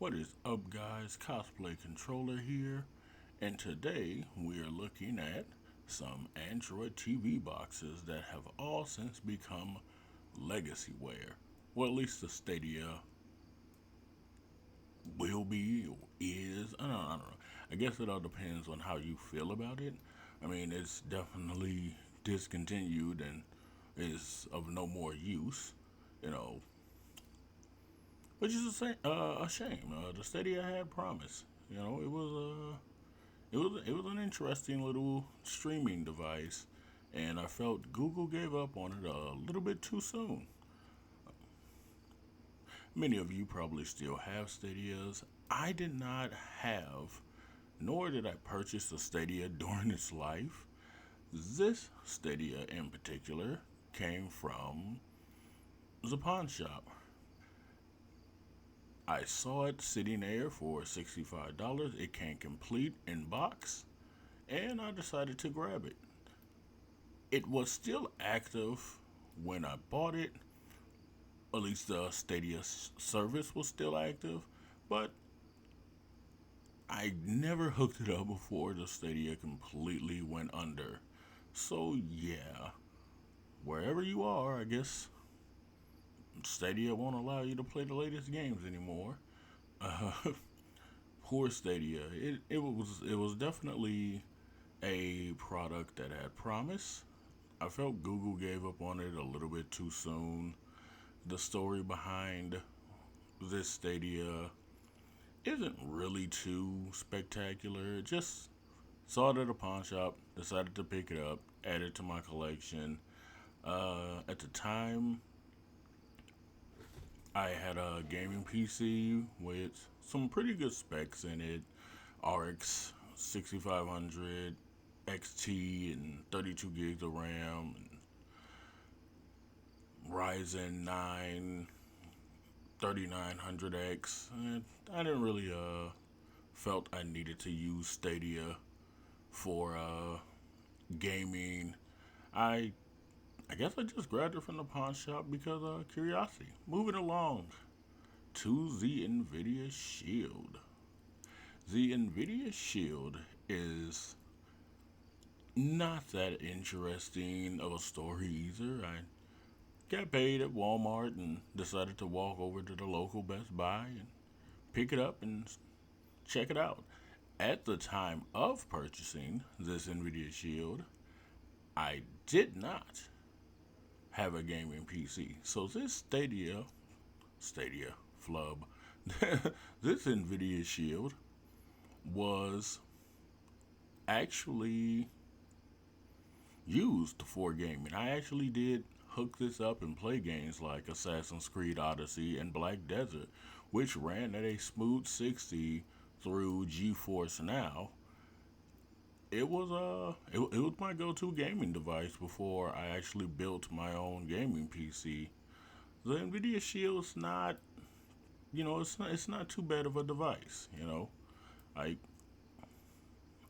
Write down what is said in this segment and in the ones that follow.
What is up, guys? Cosplay Controller here, and today we are looking at some Android TV boxes that have all since become legacyware. Well, at least the Stadia will be, or is. I don't know. I guess it all depends on how you feel about it. I mean, it's definitely discontinued and is of no more use, you know, which is a shame. The Stadia had promise. It was an interesting little streaming device, and I felt Google gave up on it a little bit too soon. Many of you probably still have Stadias. I did not have, nor did I purchase a Stadia during its life. This Stadia in particular came from the pawn shop. I saw it sitting there for $65. It came complete in box, and I decided to grab it. It was still active when I bought it. At least the Stadia service was still active, but I never hooked it up before the Stadia completely went under. So yeah, wherever you are, I guess Stadia won't allow you to play the latest games anymore. Uh, Poor Stadia. It was definitely a product that had promise. I felt Google gave up on it a little bit too soon. The story behind this Stadia isn't really too spectacular. Just saw it at a pawn shop, decided to pick it up, add it to my collection. At the time, I had a gaming PC with some pretty good specs in it: RX 6500, XT, and 32 gigs of RAM, and Ryzen 9 3900X. And I didn't really felt I needed to use Stadia for gaming. I I guess I just grabbed it from the pawn shop because of curiosity. Moving along to the Nvidia Shield. The Nvidia Shield is not that interesting of a story either. I got paid at Walmart and decided to walk over to the local Best Buy and pick it up and check it out. At the time of purchasing this Nvidia Shield, I did not have a gaming PC. So this Stadia flub, this Nvidia Shield was actually used for gaming. I actually did hook this up and play games like Assassin's Creed Odyssey and Black Desert, which ran at a smooth 60 through GeForce Now. It was my go-to gaming device before I actually built my own gaming PC. The Nvidia Shield's not, it's not too bad of a device. I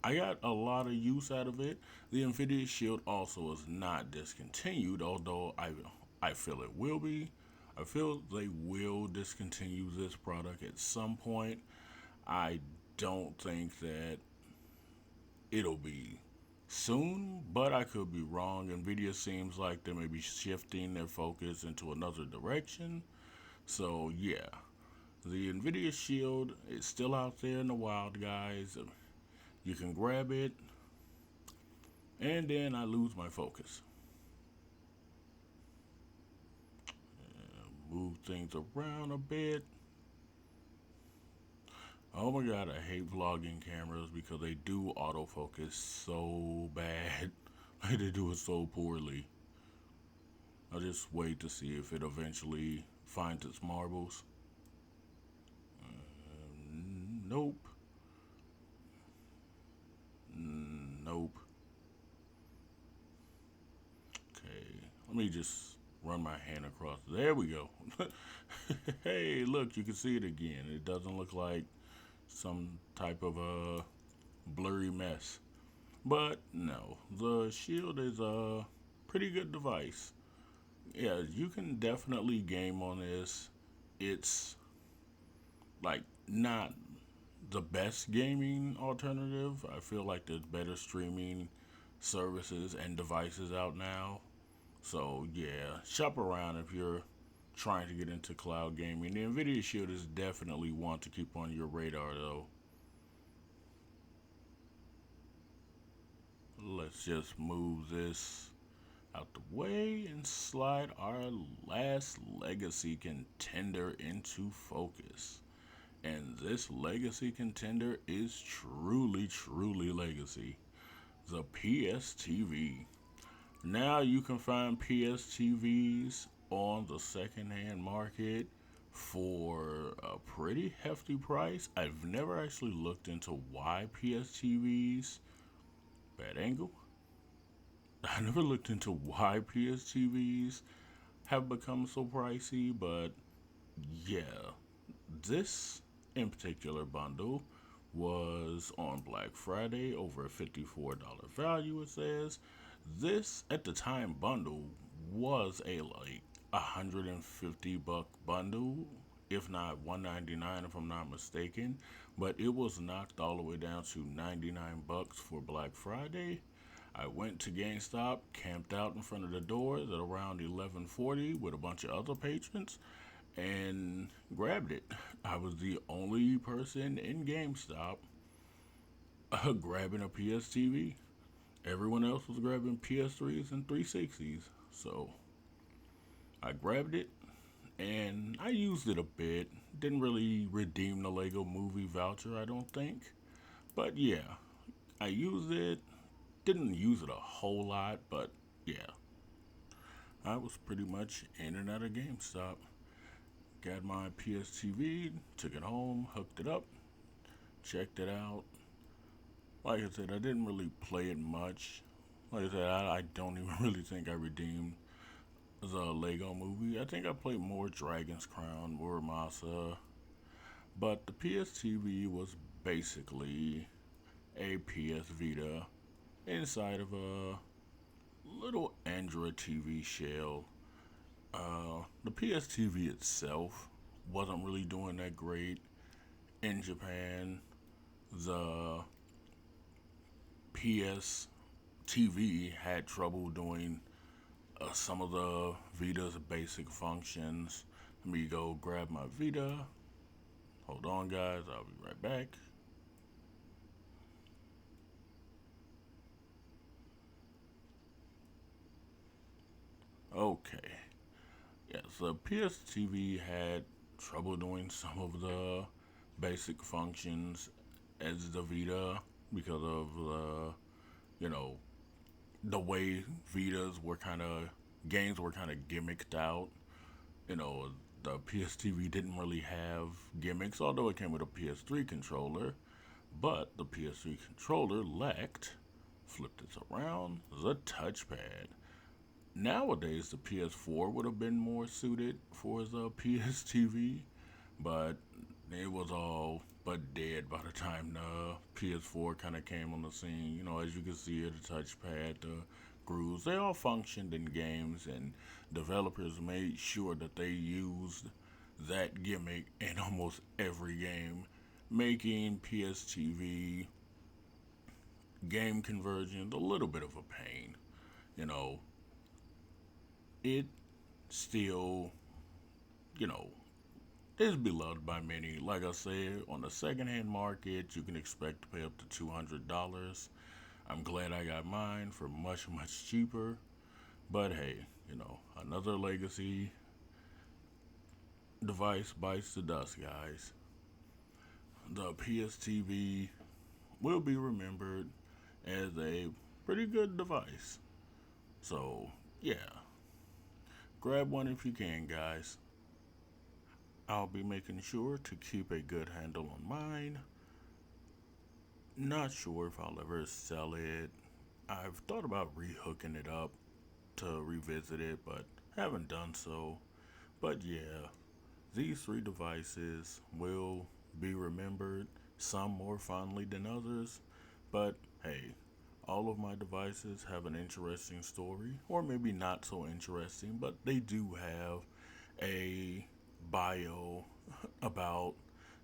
I got a lot of use out of it. The Nvidia Shield also is not discontinued, although I feel it will be. I feel they will discontinue this product at some point. I don't think that it'll be soon, but I could be wrong. Nvidia seems like they may be shifting their focus into another direction. So yeah, the Nvidia Shield is still out there in the wild, guys. You can grab it, and then I lose my focus. Move things around a bit. Oh my god, I hate vlogging cameras because they do autofocus so bad. Like, they do it so poorly. I'll just wait to see if it eventually finds its marbles. Nope. Nope. Okay, let me just run my hand across. There we go. Hey, look, you can see it again. It doesn't look like some type of a blurry mess. But no, the Shield is a pretty good device. Yeah, you can definitely game on this. It's like not the best gaming alternative. I feel like there's better streaming services and devices out now. So yeah, shop around if you're trying to get into cloud gaming. The Nvidia Shield is definitely one to keep on your radar though. Let's just move this out the way and slide our last legacy contender into focus. And this legacy contender is truly, truly legacy. The PSTV. Now you can find PSTVs on the secondhand market for a pretty hefty price. I've never actually looked into why PSTVs, bad angle, I never looked into why PSTVs have become so pricey, but yeah, this in particular bundle was on Black Friday over a $54 value, it says. This at the time bundle was a like $150 bundle, if not 199 if I'm not mistaken, but it was knocked all the way down to 99 bucks for Black Friday. I went to GameStop, camped out in front of the doors at around 11:40 with a bunch of other patrons, and grabbed it. I was the only person in GameStop grabbing a PSTV. Everyone else was grabbing PS3s and 360s. So I grabbed it and I used it a bit. Didn't really redeem the Lego movie voucher, I don't think. But yeah, I used it. Didn't use it a whole lot, but yeah, I was pretty much in and out of GameStop. Got my PSTV, took it home, hooked it up, checked it out. Like I said, I didn't really play it much. Like I said, I don't even really think I redeemed the Lego movie. I think I played more Dragon's Crown, more Masa. But the PSTV was basically a PS Vita inside of a little Android TV shell. The PSTV itself wasn't really doing that great in Japan. The PS TV had trouble doing some of the Vita's basic functions. Let me go grab my Vita. Hold on, guys, I'll be right back. Okay, yeah, so PS TV had trouble doing some of the basic functions as the Vita because of you know, the way Vitas were kind of games were kind of gimmicked out. You know, the PS TV didn't really have gimmicks, although it came with a PS3 controller. But the PS3 controller lacked, flip this around, the touchpad. Nowadays, the PS4 would have been more suited for the PS TV, but it was all but dead by the time the PS4 kind of came on the scene. You know, as you can see, the touchpad, the grooves, they all functioned in games, and developers made sure that they used that gimmick in almost every game, making PSTV game conversion a little bit of a pain. You know, it still, you know, is beloved by many. Like I said, on the secondhand market, you can expect to pay up to $200. I'm glad I got mine for much, much cheaper. But hey, you know, another legacy device bites the dust, guys. The PSTV will be remembered as a pretty good device. So, yeah, grab one if you can, guys. I'll be making sure to keep a good handle on mine. Not sure if I'll ever sell it. I've thought about rehooking it up to revisit it, but haven't done so. But yeah, these three devices will be remembered, some more fondly than others. But hey, all of my devices have an interesting story, or maybe not so interesting, but they do have a bio about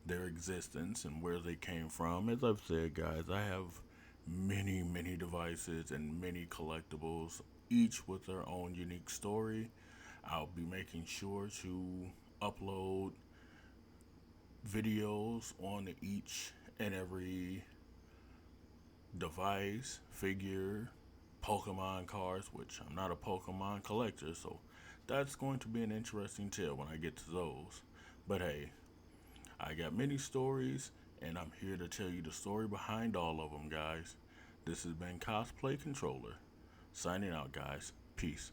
their existence and where they came from. As I've said, guys, I have many devices and many collectibles, each with their own unique story. I'll be making sure to upload videos on each and every device, figure, Pokemon cards, which I'm not a Pokemon collector, so that's going to be an interesting tale when I get to those. But hey, I got many stories, and I'm here to tell you the story behind all of them, guys. This has been Cosplay Controller. Signing out, guys. Peace.